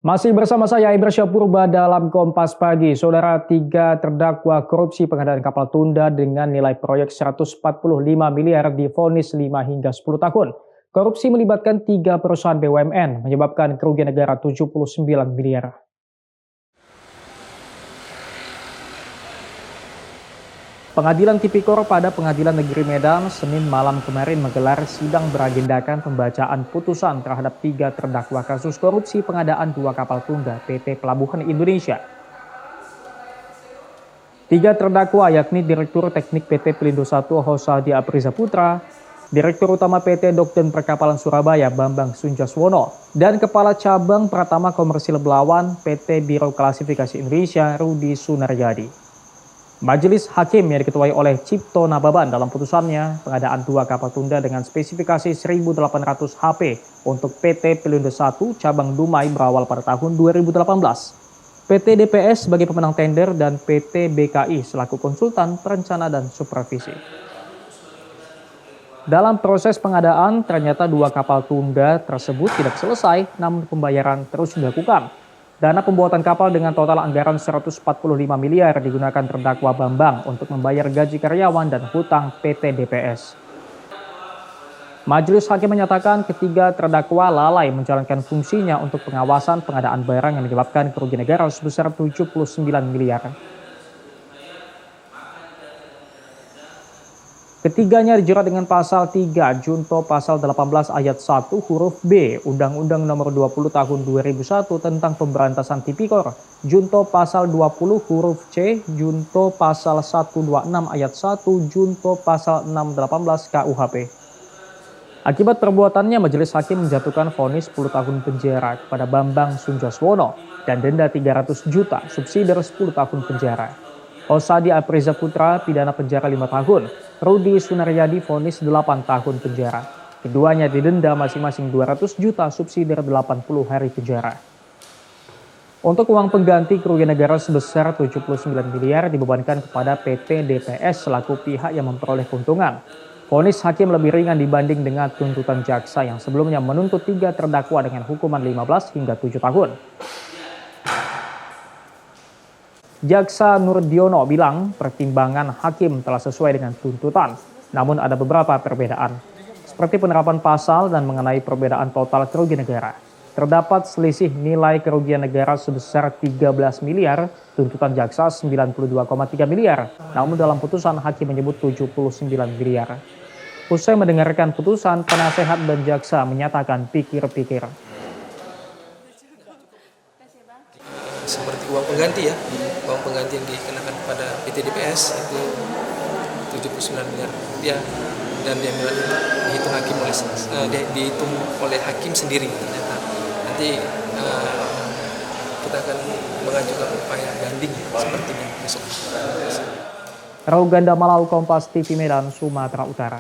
Masih bersama saya Iber Syapurba dalam Kompas Pagi. Saudara, 3 terdakwa korupsi pengadaan kapal tunda dengan nilai proyek 145 miliar divonis 5 hingga 10 tahun. Korupsi melibatkan 3 perusahaan BUMN, menyebabkan kerugian negara 79 miliar. Pengadilan Tipikor pada Pengadilan Negeri Medan Senin malam kemarin menggelar sidang beragendakan pembacaan putusan terhadap 3 terdakwa kasus korupsi pengadaan 2 kapal tunda PT Pelabuhan Indonesia. 3 terdakwa yakni Direktur Teknik PT Pelindo I Hosadi Apriza Putra, Direktur Utama PT Dokden Perkapalan Surabaya Bambang Sunjaswono, dan Kepala Cabang Pratama Komersil Belawan PT Biro Klasifikasi Indonesia Rudi Sunaryadi. Majelis Hakim yang diketuai oleh Cipto Nababan dalam putusannya pengadaan 2 kapal tunda dengan spesifikasi 1.800 HP untuk PT Pelindo I cabang Dumai berawal pada tahun 2018. PT DPS sebagai pemenang tender dan PT BKI selaku konsultan perencana dan supervisi. Dalam proses pengadaan ternyata 2 kapal tunda tersebut tidak selesai namun pembayaran terus dilakukan. Dana pembuatan kapal dengan total anggaran 145 miliar digunakan terdakwa Bambang untuk membayar gaji karyawan dan hutang PT DPS. Majelis Hakim menyatakan ketiga terdakwa lalai menjalankan fungsinya untuk pengawasan pengadaan barang yang menyebabkan kerugian negara sebesar 79 miliar. Ketiganya dijerat dengan pasal 3 Junto pasal 18 ayat 1 huruf B Undang-Undang Nomor 20 Tahun 2001 tentang Pemberantasan Tipikor, Junto pasal 20 huruf C, Junto pasal 126 ayat 1, Junto pasal 618 KUHP. Akibat perbuatannya, Majelis Hakim menjatuhkan vonis 10 tahun penjara kepada Bambang Sunjaswono dan denda 300 juta subsidi 10 tahun penjara. Hosadi Apriza Putra pidana penjara 5 tahun, Rudi Sunaryadi vonis 8 tahun penjara. Keduanya didenda masing-masing 200 juta subsidi 80 hari penjara. Untuk uang pengganti kerugian negara sebesar 79 miliar dibebankan kepada PT DPS selaku pihak yang memperoleh keuntungan. Vonis hakim lebih ringan dibanding dengan tuntutan jaksa yang sebelumnya menuntut 3 terdakwa dengan hukuman 15 hingga 7 tahun. Jaksa Nurdiono bilang pertimbangan hakim telah sesuai dengan tuntutan, namun ada beberapa perbedaan, seperti penerapan pasal dan mengenai perbedaan total kerugian negara. Terdapat selisih nilai kerugian negara sebesar 13 miliar, tuntutan jaksa 92,3 miliar, namun dalam putusan hakim menyebut 79 miliar. Usai mendengarkan putusan, penasehat dan jaksa menyatakan pikir-pikir. Seperti uang pengganti uang pengganti yang dikenakan kepada PT DPS itu 79 miliar rupiah dan dihitung hakim dihitung oleh hakim sendiri ternyata. Nanti kita akan mengajukan upaya banding sepertinya besok. Rauganda Malau, Kompas TV Medan, Sumatera Utara.